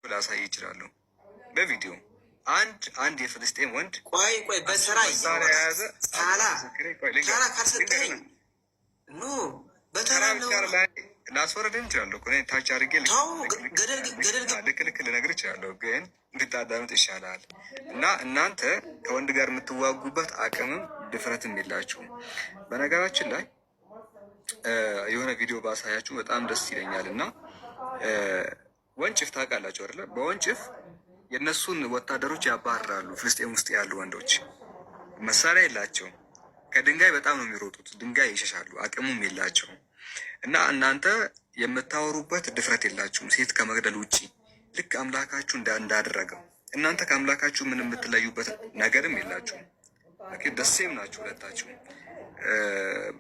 ላሳይ ይችላለሁ በቪዲዮ አንድ የፍልስጤም ወንድ ቆይ በተራ የያዘ ሳላ ካልሰጠኝ ኖ በተራ ነው ላስወረድም እችላለሁ። ታች አድርጌ ልክ ልነግርህ እችላለሁ፣ ግን እንድታዳምጥ ይሻላል። እና እናንተ ከወንድ ጋር የምትዋጉበት አቅምም ድፍረትም የላችሁም። በነገራችን ላይ የሆነ ቪዲዮ ባሳያችሁ በጣም ደስ ይለኛል። እና ወንጭፍ ታውቃላችሁ አይደለ? በወንጭፍ የእነሱን ወታደሮች ያባርራሉ። ፍልስጤም ውስጥ ያሉ ወንዶች መሳሪያ የላቸውም። ከድንጋይ በጣም ነው የሚሮጡት። ድንጋይ ይሸሻሉ። አቅሙም የላቸውም። እና እናንተ የምታወሩበት ድፍረት የላችሁም፣ ሴት ከመግደል ውጭ። ልክ አምላካችሁ እንዳደረገው እናንተ ከአምላካችሁ ምን የምትለዩበት ነገርም የላችሁም። ደሴም ናችሁ ሁለታችሁ።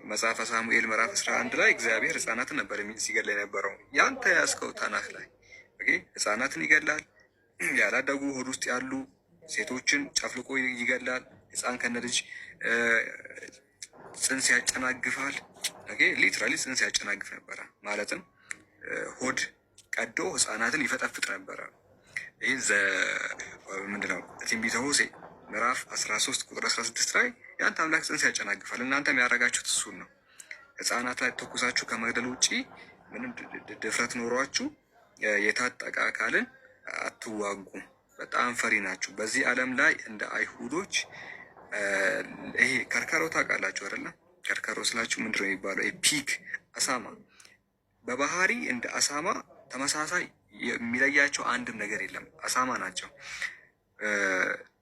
መጽሐፈ ሳሙኤል ምዕራፍ 11 ላይ እግዚአብሔር ሕፃናትን ነበር ሲገድል የነበረው። ያንተ ያዝከው ታናህ ላይ ሕፃናትን ይገድላል። ያላደጉ ሆድ ውስጥ ያሉ ሴቶችን ጨፍልቆ ይገድላል። ሕፃን ከነ ልጅ ጽንስ ያጨናግፋል። ሊትራሊ ጽንስ ያጨናግፍ ነበረ። ማለትም ሆድ ቀዶ ሕፃናትን ይፈጠፍጥ ነበረ። ይህ ምንድነው? ትንቢተ ሆሴዕ ምዕራፍ 13 ቁጥር 16 ላይ ያንተ አምላክ ጽንስ ያጨናግፋል። እናንተ የሚያደርጋችሁት እሱን ነው። ሕፃናት ላይ ተኩሳችሁ ከመግደል ውጭ ምንም ድፍረት ኖሯችሁ የታጠቀ አካልን አትዋጉ። በጣም ፈሪ ናችሁ። በዚህ ዓለም ላይ እንደ አይሁዶች ይሄ ከርከሮ ታውቃላችሁ አይደለም? ከርከሮ ስላችሁ ምንድን ነው የሚባለው? ፒግ አሳማ በባህሪ እንደ አሳማ ተመሳሳይ የሚለያቸው አንድም ነገር የለም። አሳማ ናቸው።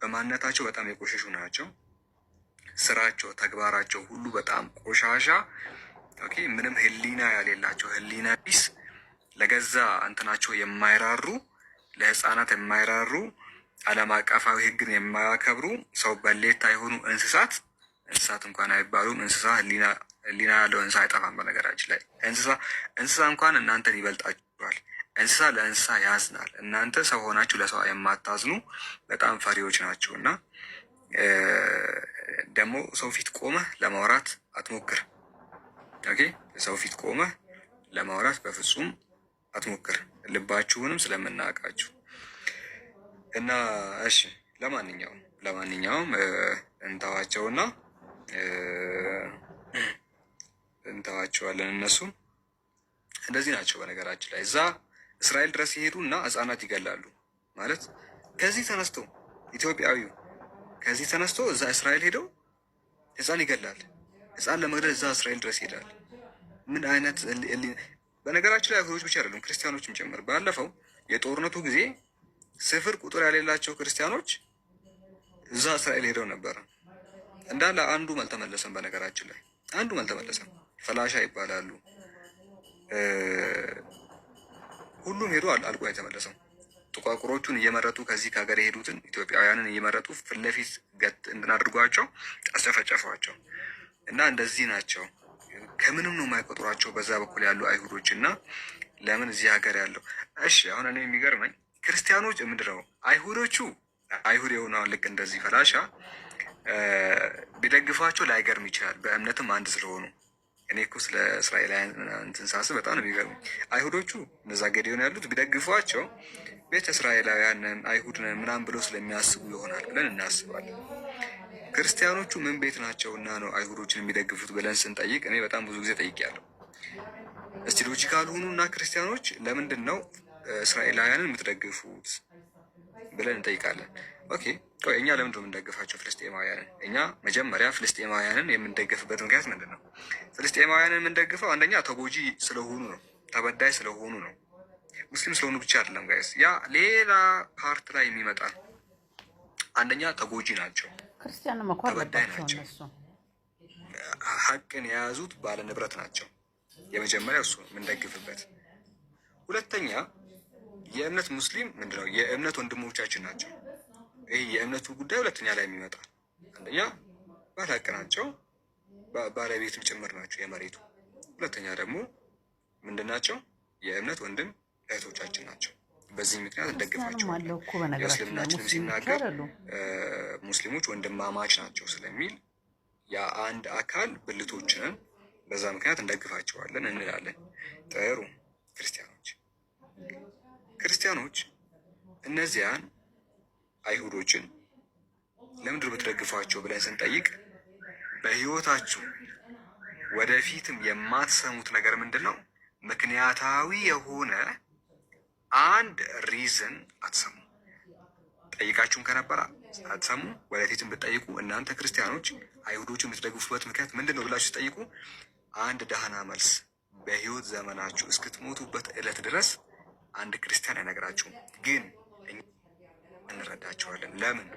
በማንነታቸው በጣም የቆሸሹ ናቸው። ስራቸው፣ ተግባራቸው ሁሉ በጣም ቆሻሻ። ምንም ህሊና ያሌላቸው፣ ህሊና ቢስ፣ ለገዛ እንትናቸው የማይራሩ፣ ለህፃናት የማይራሩ፣ ዓለም አቀፋዊ ህግን የማያከብሩ፣ ሰው በሌታ የሆኑ እንስሳት እንኳን አይባሉም። እንስሳ ህሊና ያለው እንስሳ አይጠፋም። በነገራችን ላይ እንስሳ እንኳን እናንተን ይበልጣችኋል። እንስሳ ለእንስሳ ያዝናል። እናንተ ሰው ሆናችሁ ለሰው የማታዝኑ በጣም ፈሪዎች ናቸው። እና ደግሞ ሰው ፊት ቆመህ ለማውራት አትሞክር። ሰው ፊት ቆመህ ለማውራት በፍጹም አትሞክር፣ ልባችሁንም ስለምናውቃችሁ። እና እሺ ለማንኛውም እንተዋቸዋለን። እነሱ እንደዚህ ናቸው። በነገራችን ላይ እዛ እስራኤል ድረስ ይሄዱ እና ህፃናት ይገላሉ። ማለት ከዚህ ተነስቶ ኢትዮጵያዊው ከዚህ ተነስቶ እዛ እስራኤል ሄደው ህፃን ይገላል። ህፃን ለመግደል እዛ እስራኤል ድረስ ይሄዳል። ምን አይነት በነገራችን ላይ አይሁዶች ብቻ አይደሉም፣ ክርስቲያኖችም ጭምር። ባለፈው የጦርነቱ ጊዜ ስፍር ቁጥር ያሌላቸው ክርስቲያኖች እዛ እስራኤል ሄደው ነበረ። እንዳለ አንዱም አልተመለሰም። በነገራችን ላይ አንዱም አልተመለሰም። ፈላሻ ይባላሉ። ሁሉም ሄዶ አልቆ የተመለሰው። ጥቋቁሮቹን እየመረጡ ከዚህ ከሀገር የሄዱትን ኢትዮጵያውያንን እየመረጡ ፊት ለፊት እንድናድርጓቸው አስጨፈጨፏቸው። እና እንደዚህ ናቸው። ከምንም ነው የማይቆጥሯቸው በዛ በኩል ያሉ አይሁዶች። እና ለምን እዚህ ሀገር ያለው እሺ። አሁን እኔ የሚገርመኝ ክርስቲያኖች ምንድነው አይሁዶቹ አይሁድ የሆነውን ልክ እንደዚህ ፈላሻ ቢደግፏቸው ላይገርም ይችላል፣ በእምነትም አንድ ስለሆኑ። እኔ እኮ ስለ እስራኤላውያን እንትን ሳስብ በጣም ነው የሚገርመኝ። አይሁዶቹ እነዛ ጌዴዎን ያሉት ቢደግፏቸው ቤተ እስራኤላውያን አይሁድ ምናምን ብለው ስለሚያስቡ ይሆናል ብለን እናስባለን። ክርስቲያኖቹ ምን ቤት ናቸውና ነው አይሁዶችን የሚደግፉት ብለን ስንጠይቅ እኔ በጣም ብዙ ጊዜ ጠይቄያለሁ። እስቲ ሎጂካል ሁኑ እና ክርስቲያኖች ለምንድን ነው እስራኤላውያንን የምትደግፉት ብለን እንጠይቃለን። ኦኬ እኛ ለምንድን ነው የምንደግፋቸው ፍልስጤማውያንን? እኛ መጀመሪያ ፍልስጤማውያንን የምንደግፍበት ምክንያት ምንድን ነው? ፍልስጤማውያንን የምንደግፈው አንደኛ ተጎጂ ስለሆኑ ነው፣ ተበዳይ ስለሆኑ ነው። ሙስሊም ስለሆኑ ብቻ አይደለም ጋይስ፣ ያ ሌላ ፓርት ላይ የሚመጣ አንደኛ ተጎጂ ናቸው፣ ተበዳይ ናቸው፣ ሀቅን የያዙት ባለ ንብረት ናቸው። የመጀመሪያ እሱ የምንደግፍበት። ሁለተኛ የእምነት ሙስሊም ምንድነው? የእምነት ወንድሞቻችን ናቸው። ይህ የእምነቱ ጉዳይ ሁለተኛ ላይ የሚመጣ አንደኛ ባለሀቅ ናቸው፣ ባለቤትም ጭምር ናቸው የመሬቱ። ሁለተኛ ደግሞ ምንድን ናቸው? የእምነት ወንድም እህቶቻችን ናቸው። በዚህ ምክንያት እንደግፋቸዋለን። የእስልምናችንም ሲናገር ሙስሊሞች ወንድማማች ናቸው ስለሚል የአንድ አካል ብልቶችንን በዛ ምክንያት እንደግፋቸዋለን እንላለን። ጥሩ ክርስቲያኖች እነዚያን አይሁዶችን ለምንድን ነው የምትደግፏቸው ብለን ስንጠይቅ በህይወታችሁ ወደፊትም የማትሰሙት ነገር ምንድን ነው? ምክንያታዊ የሆነ አንድ ሪዝን አትሰሙ። ጠይቃችሁም ከነበረ አትሰሙ። ወደፊትም ብትጠይቁ እናንተ ክርስቲያኖች አይሁዶችን የምትደግፉበት ምክንያት ምንድን ነው ብላችሁ ስጠይቁ አንድ ደህና መልስ በህይወት ዘመናችሁ እስክትሞቱበት ዕለት ድረስ አንድ ክርስቲያን አይነግራችሁም። ግን እንረዳቸዋለን። ለምን?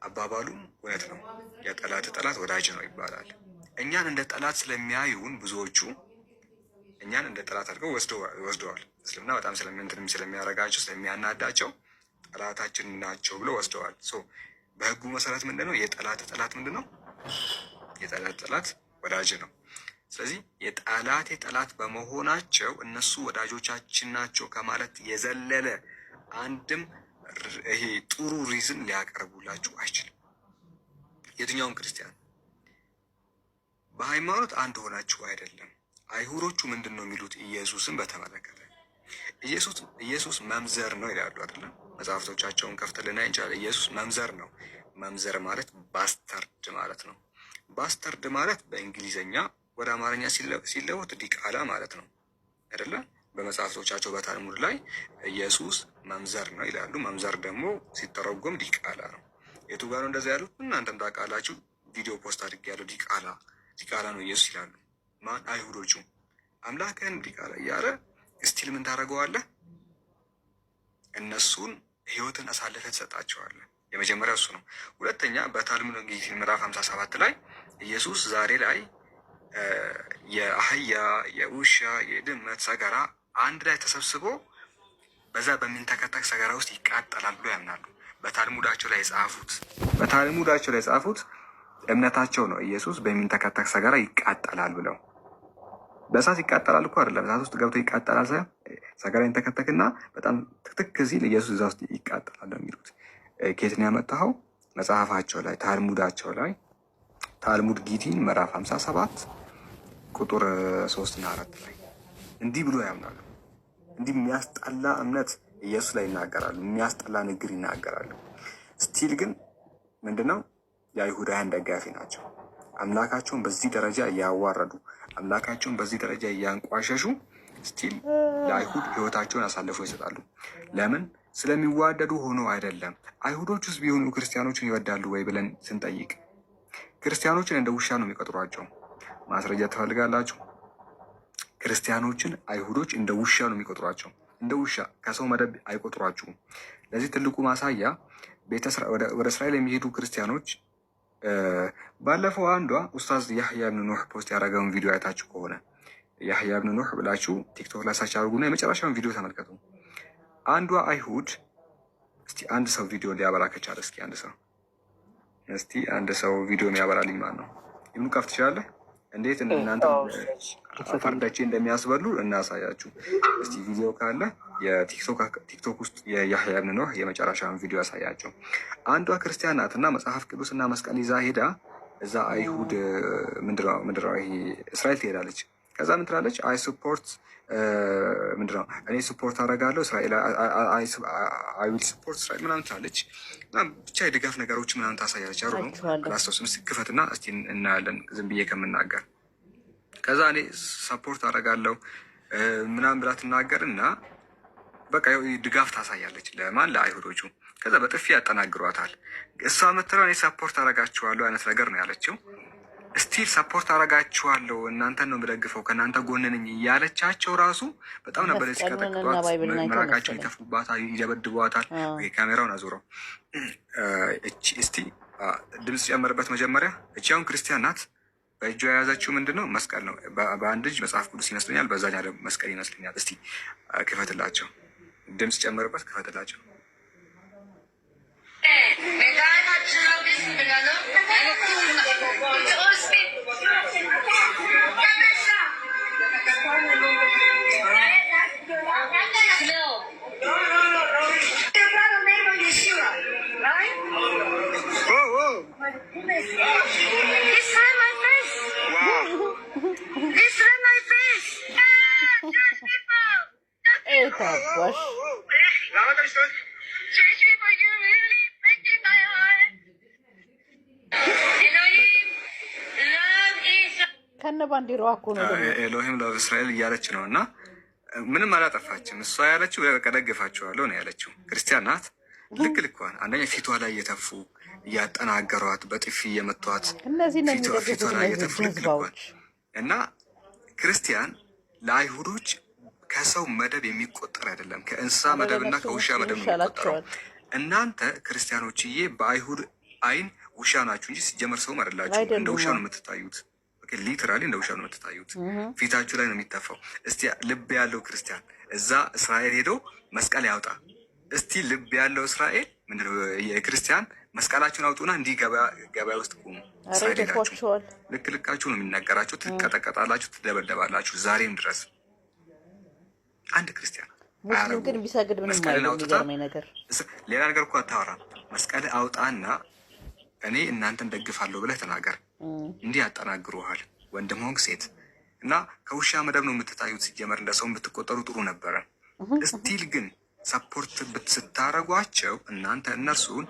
አባባሉም እውነት ነው። የጠላት ጠላት ወዳጅ ነው ይባላል። እኛን እንደ ጠላት ስለሚያዩን ብዙዎቹ እኛን እንደ ጠላት አድርገው ወስደዋል። እስልምና በጣም ስለሚያረጋቸው ስለሚያናዳቸው ጠላታችን ናቸው ብለው ወስደዋል። በህጉ መሰረት ምንድን ነው? የጠላት ጠላት ምንድን ነው? የጠላት ጠላት ወዳጅ ነው። ስለዚህ የጠላቴ ጠላት በመሆናቸው እነሱ ወዳጆቻችን ናቸው ከማለት የዘለለ አንድም ይሄ ጥሩ ሪዝን ሊያቀርቡላችሁ አይችልም። የትኛውም ክርስቲያን በሃይማኖት አንድ ሆናችሁ አይደለም። አይሁዶቹ ምንድን ነው የሚሉት? ኢየሱስን በተመለከተ ኢየሱስ መምዘር ነው ይላሉ አይደለም? መጽሐፍቶቻቸውን ከፍተልና እንችላለን። ኢየሱስ መምዘር ነው። መምዘር ማለት ባስተርድ ማለት ነው። ባስተርድ ማለት በእንግሊዘኛ ወደ አማርኛ ሲለወጥ ዲቃላ ማለት ነው አይደለ? በመጽሐፍቶቻቸው በታልሙድ ላይ ኢየሱስ መምዘር ነው ይላሉ። መምዘር ደግሞ ሲተረጎም ዲቃላ ነው። የቱ ጋር ነው እንደዚያ ያሉት? እናንተም ታውቃላችሁ። ቪዲዮ ፖስት አድርጌያለሁ። ዲቃላ ነው ኢየሱስ ይላሉ። ማን? አይሁዶቹ። አምላክህን ዲቃላ እያለ እስቲል ምን ታደርገዋለህ? እነሱን ህይወትን አሳልፈህ ትሰጣቸዋለህ። የመጀመሪያው እሱ ነው። ሁለተኛ በታልሙድ ምዕራፍ 57 ላይ ኢየሱስ ዛሬ ላይ የአህያ፣ የውሻ፣ የድመት ሰገራ አንድ ላይ ተሰብስቦ በዛ በሚንተከተክ ሰገራ ውስጥ ይቃጠላል ብሎ ያምናሉ። በታልሙዳቸው ላይ የጻፉት እምነታቸው ነው። ኢየሱስ በሚንተከተክ ሰገራ ይቃጠላል ብለው። በእሳት ይቃጠላል እኮ አይደለም፣ እሳት ውስጥ ገብቶ ይቃጠላል ሳይሆን ሰገራ ይንተከተክና በጣም ትክትክ ሲል ኢየሱስ እዛ ውስጥ ይቃጠላል የሚሉት። ከየት ነው ያመጣኸው? መጽሐፋቸው ላይ ታልሙዳቸው ላይ ታልሙድ ጊቲን ምዕራፍ 57 ቁጥር 3 እና 4 ላይ እንዲህ ብሎ ያምናሉ። እንዲህ የሚያስጠላ እምነት ኢየሱስ ላይ ይናገራሉ። የሚያስጠላ ንግግር ይናገራሉ። ስቲል ግን ምንድነው? የአይሁዳውያን ደጋፊ ናቸው። አምላካቸውን በዚህ ደረጃ እያዋረዱ፣ አምላካቸውን በዚህ ደረጃ እያንቋሸሹ ስቲል ለአይሁድ ህይወታቸውን አሳልፈው ይሰጣሉ። ለምን? ስለሚዋደዱ ሆኖ አይደለም። አይሁዶች ውስጥ ቢሆኑ ክርስቲያኖችን ይወዳሉ ወይ ብለን ስንጠይቅ ክርስቲያኖችን እንደ ውሻ ነው የሚቆጥሯቸው። ማስረጃ ትፈልጋላችሁ? ክርስቲያኖችን አይሁዶች እንደ ውሻ ነው የሚቆጥሯቸው። እንደ ውሻ ከሰው መደብ አይቆጥሯችሁም። ለዚህ ትልቁ ማሳያ ወደ እስራኤል የሚሄዱ ክርስቲያኖች ባለፈው አንዷ ኡስታዝ ያህያ ብን ኑህ ፖስት ያደረገውን ቪዲዮ አይታችሁ ከሆነ ያህያ ብን ኑህ ብላችሁ ቲክቶክ ላይ ሰርች አድርጉና የመጨረሻውን ቪዲዮ ተመልከቱ። አንዷ አይሁድ እስቲ አንድ ሰው ቪዲዮ ሊያበራ ከቻለ እስቲ አንድ ሰው ቪዲዮ የሚያበራልኝ ማን ነው? ይህኑ ከፍ ትችላለህ? እንዴት እናንተ ፈርዳቼ እንደሚያስበሉ እናሳያችሁ። እስቲ ቪዲዮ ካለ የቲክቶክ ውስጥ የያህያ ብን ኑህ የመጨረሻውን ቪዲዮ ያሳያቸው። አንዷ ክርስቲያን ናት እና መጽሐፍ ቅዱስና መስቀል ይዛ ሄዳ እዛ አይሁድ ምንድነው ይሄ እስራኤል ትሄዳለች። ከዛ ምን ትላለች? አይ ሱፖርት ምንድነው እኔ ሱፖርት አደርጋለሁ እስራኤል አይ ዊል ሱፖርት እስራኤል ምናምን ትላለች። ብቻ የድጋፍ ነገሮች ምናምን ታሳያለች። አሩ ነው ላስተውስም ክፈትና እስቲ እናያለን ዝም ብዬ ከምናገር። ከዛ እኔ ሰፖርት አደርጋለሁ ምናምን ብላ ትናገር እና በቃ ድጋፍ ታሳያለች። ለማን? ለአይሁዶቹ። ከዛ በጥፊ ያጠናግሯታል። እሷ የምትለው እኔ ሰፖርት አደርጋችኋለሁ አይነት ነገር ነው ያለችው። ስቲል ሰፖርት አደርጋችኋለሁ እናንተን ነው የምደግፈው ከእናንተ ጎን ነኝ እያለቻቸው ራሱ በጣም ነበር ሲቀጠቅጧት፣ ምራቃቸውን ይተፉባታል፣ ይደበድቧታል። ካሜራውን አዙረው እስቲ ድምፅ ጨመርበት መጀመሪያ። እቺ አሁን ክርስቲያን ናት። በእጇ የያዘችው ምንድን ነው? መስቀል ነው። በአንድ እጅ መጽሐፍ ቅዱስ ይመስለኛል፣ በዛኛ መስቀል ይመስለኛል። እስቲ ክፈትላቸው፣ ድምፅ ጨመርበት፣ ክፈትላቸው። ከነ ባንዲራዋ እኮ ነው ኤሎሂም ላቭ እስራኤል እያለች ነው። እና ምንም አላጠፋችም። እሷ ያለችው ደግፋቸዋለሁ ነው ያለችው። ክርስቲያን ናት። ልክ ልኳን አንደኛ ፊቷ ላይ እየተፉ እያጠናገሯት፣ በጥፊ እየመቷት ፊቷ ላይ እየተፉ ልክ ልኳን እና ክርስቲያን ለአይሁዶች ከሰው መደብ የሚቆጠር አይደለም፣ ከእንስሳ መደብና ከውሻ መደብ የሚቆጠረው። እናንተ ክርስቲያኖችዬ በአይሁድ አይን ውሻ ናችሁ እንጂ ሲጀመር ሰውም አይደላችሁ። እንደ ውሻ ነው የምትታዩት። ሊትራሊ እንደ ውሻ ነው የምትታዩት። ፊታችሁ ላይ ነው የሚተፋው። እስቲ ልብ ያለው ክርስቲያን እዛ እስራኤል ሄዶ መስቀል ያውጣ። እስቲ ልብ ያለው እስራኤል ምንድነው የክርስቲያን መስቀላችሁን አውጡና እንዲህ ገበያ ውስጥ ቁሙ። እስራኤል ሄዳችሁ ልክ ልካችሁ ነው የሚነገራችሁ። ትቀጠቀጣላችሁ፣ ትደበደባላችሁ። ዛሬም ድረስ አንድ ክርስቲያን ሙስሊም ግን ቢሰግድ ምንም አይደለም። ሌላ ነገር እኮ አታወራም። መስቀል አውጣና እኔ እናንተን ደግፋለሁ ብለህ ተናገር። እንዲህ ያጠናግሩሃል፣ ወንድም ሆንክ ሴት እና ከውሻ መደብ ነው የምትታዩት። ሲጀመር እንደ ሰውን ብትቆጠሩ ጥሩ ነበረ። እስቲል ግን ሰፖርት ስታረጓቸው እናንተ እነርሱን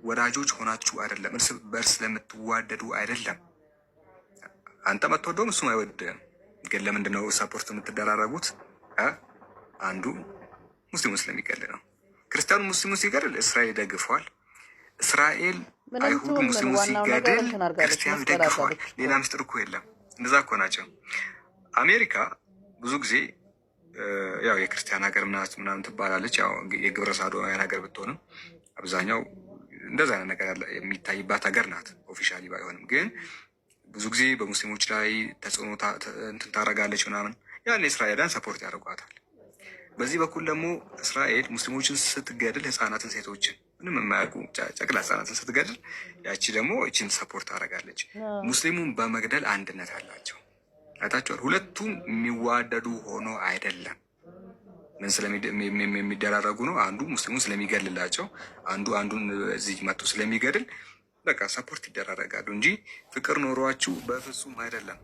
ወዳጆች ሆናችሁ አይደለም፣ እርስ በእርስ ለምትዋደዱ አይደለም። አንተ መትወደውም እሱም አይወድም። ግን ለምንድን ነው ሰፖርት የምትደራረጉት? አንዱ ሙስሊሙ ስለሚገል ነው። ክርስቲያኑ ሙስሊሙ ሲገድል እስራኤል ደግፈዋል። እስራኤል አይሁዱ ሙስሊሙ ሲገድል ክርስቲያኑ ደግፈዋል። ሌላ ምስጢር እኮ የለም። እንደዛ እኮ ናቸው። አሜሪካ ብዙ ጊዜ ያው የክርስቲያን ሀገር ምናምን ትባላለች። ያው የግብረ ሰዶማውያን ሀገር ብትሆንም አብዛኛው እንደዛ አይነት ነገር የሚታይባት ሀገር ናት። ኦፊሻሊ ባይሆንም ግን ብዙ ጊዜ በሙስሊሞች ላይ ተጽዕኖ እንትን ታደርጋለች ምናምን። ያን እስራኤላውያን ሰፖርት ያደርጓታል። በዚህ በኩል ደግሞ እስራኤል ሙስሊሞችን ስትገድል ህፃናትን፣ ሴቶችን ምንም የማያውቁ ጨቅላ ህፃናትን ስትገድል ያቺ ደግሞ እችን ሰፖርት ታደርጋለች። ሙስሊሙን በመግደል አንድነት አላቸው። አይታችኋል። ሁለቱም የሚዋደዱ ሆኖ አይደለም። ምን የሚደራረጉ ነው? አንዱ ሙስሊሙን ስለሚገድልላቸው፣ አንዱ አንዱን እዚህ መጥቶ ስለሚገድል በቃ ሰፖርት ይደራረጋሉ እንጂ ፍቅር ኖሯችሁ በፍጹም አይደለም።